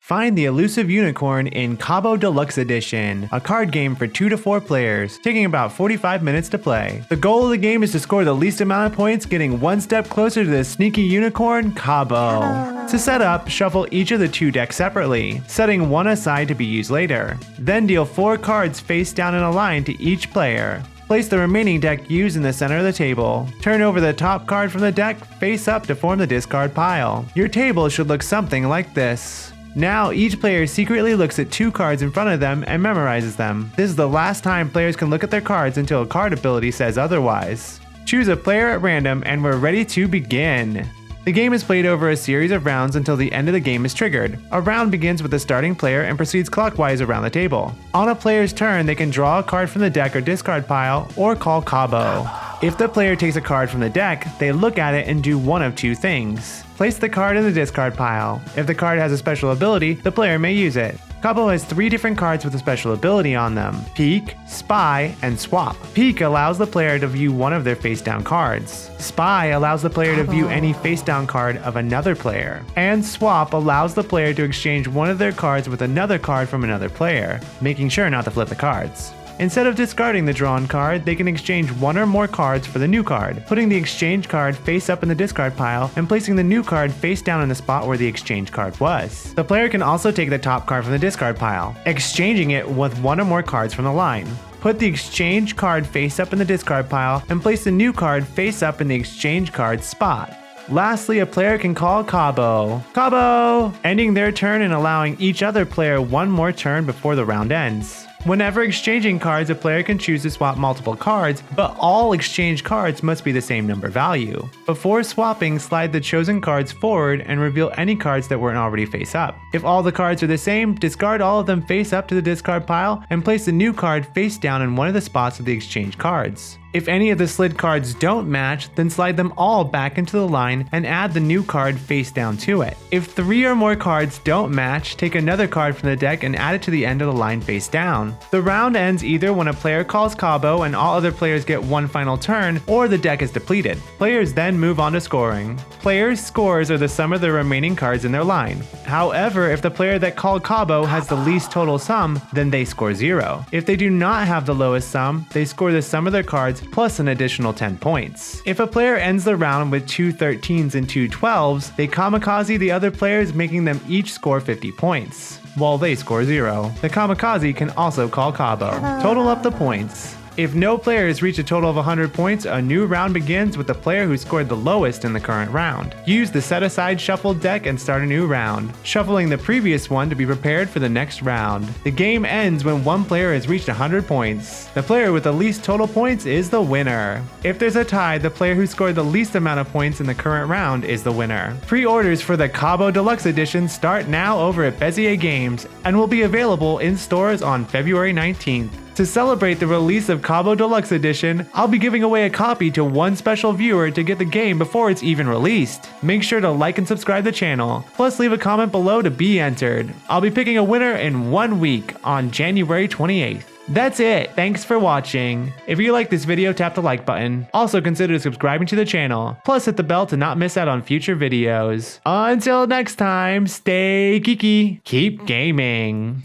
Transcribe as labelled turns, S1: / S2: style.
S1: Find the elusive unicorn in CABO Deluxe Edition, a card game for 2 to 4 players, taking about 45 minutes to play. The goal of the game is to score the least amount of points, getting one step closer to the sneaky unicorn, CABO. To set up, shuffle each of the 2 decks separately, setting one aside to be used later. Then deal 4 cards face down in a line to each player. Place the remaining deck used in the center of the table. Turn over the top card from the deck face up to form the discard pile. Your table should look something like this. Now, each player secretly looks at 2 cards in front of them and memorizes them. This is the last time players can look at their cards until a card ability says otherwise. Choose a player at random and we're ready to begin. The game is played over a series of rounds until the end of the game is triggered. A round begins with the starting player and proceeds clockwise around the table. On a player's turn, they can draw a card from the deck or discard pile or call CABO. If the player takes a card from the deck, they look at it and do one of 2 things. Place the card in the discard pile. If the card has a special ability, the player may use it. CABO has 3 different cards with a special ability on them: Peek, Spy, and Swap. Peek allows the player to view one of their face-down cards. Spy allows the player to view any face-down card of another player. And Swap allows the player to exchange one of their cards with another card from another player, making sure not to flip the cards. Instead of discarding the drawn card, they can exchange 1 or more cards for the new card, putting the exchange card face up in the discard pile and placing the new card face down in the spot where the exchange card was. The player can also take the top card from the discard pile, exchanging it with 1 or more cards from the line. Put the exchange card face up in the discard pile and place the new card face up in the exchange card spot. Lastly, a player can call CABO, ending their turn and allowing each other player 1 more turn before the round ends. Whenever exchanging cards, a player can choose to swap multiple cards, but all exchanged cards must be the same number value. Before swapping, slide the chosen cards forward and reveal any cards that weren't already face up. If all the cards are the same, discard all of them face up to the discard pile and place the new card face down in one of the spots of the exchanged cards. If any of the slid cards don't match, then slide them all back into the line and add the new card face down to it. If 3 or more cards don't match, take another card from the deck and add it to the end of the line face down. The round ends either when a player calls CABO and all other players get 1 final turn, or the deck is depleted. Players then move on to scoring. Players' scores are the sum of the remaining cards in their line. However, if the player that called CABO has the least total sum, then they score 0. If they do not have the lowest sum, they score the sum of their cards plus an additional 10 points. If a player ends the round with 2 13s and 2 12s, they kamikaze the other players, making them each score 50 points, while they score 0. The kamikaze can also call CABO. Total up the points. If no players reach a total of 100 points, a new round begins with the player who scored the lowest in the current round. Use the set-aside shuffled deck and start a new round, shuffling the previous one to be prepared for the next round. The game ends when one player has reached 100 points. The player with the least total points is the winner. If there's a tie, the player who scored the least amount of points in the current round is the winner. Pre-orders for the CABO Deluxe Edition start now over at Bezier Games and will be available in stores on February 19th. To celebrate the release of CABO Deluxe Edition, I'll be giving away a copy to one special viewer to get the game before it's even released. Make sure to like and subscribe the channel, plus leave a comment below to be entered. I'll be picking a winner in 1 week on January 28th. That's it. Thanks for watching. If you like this video, tap the like button. Also consider subscribing to the channel. Plus hit the bell to not miss out on future videos. Until next time, stay geeky, keep gaming.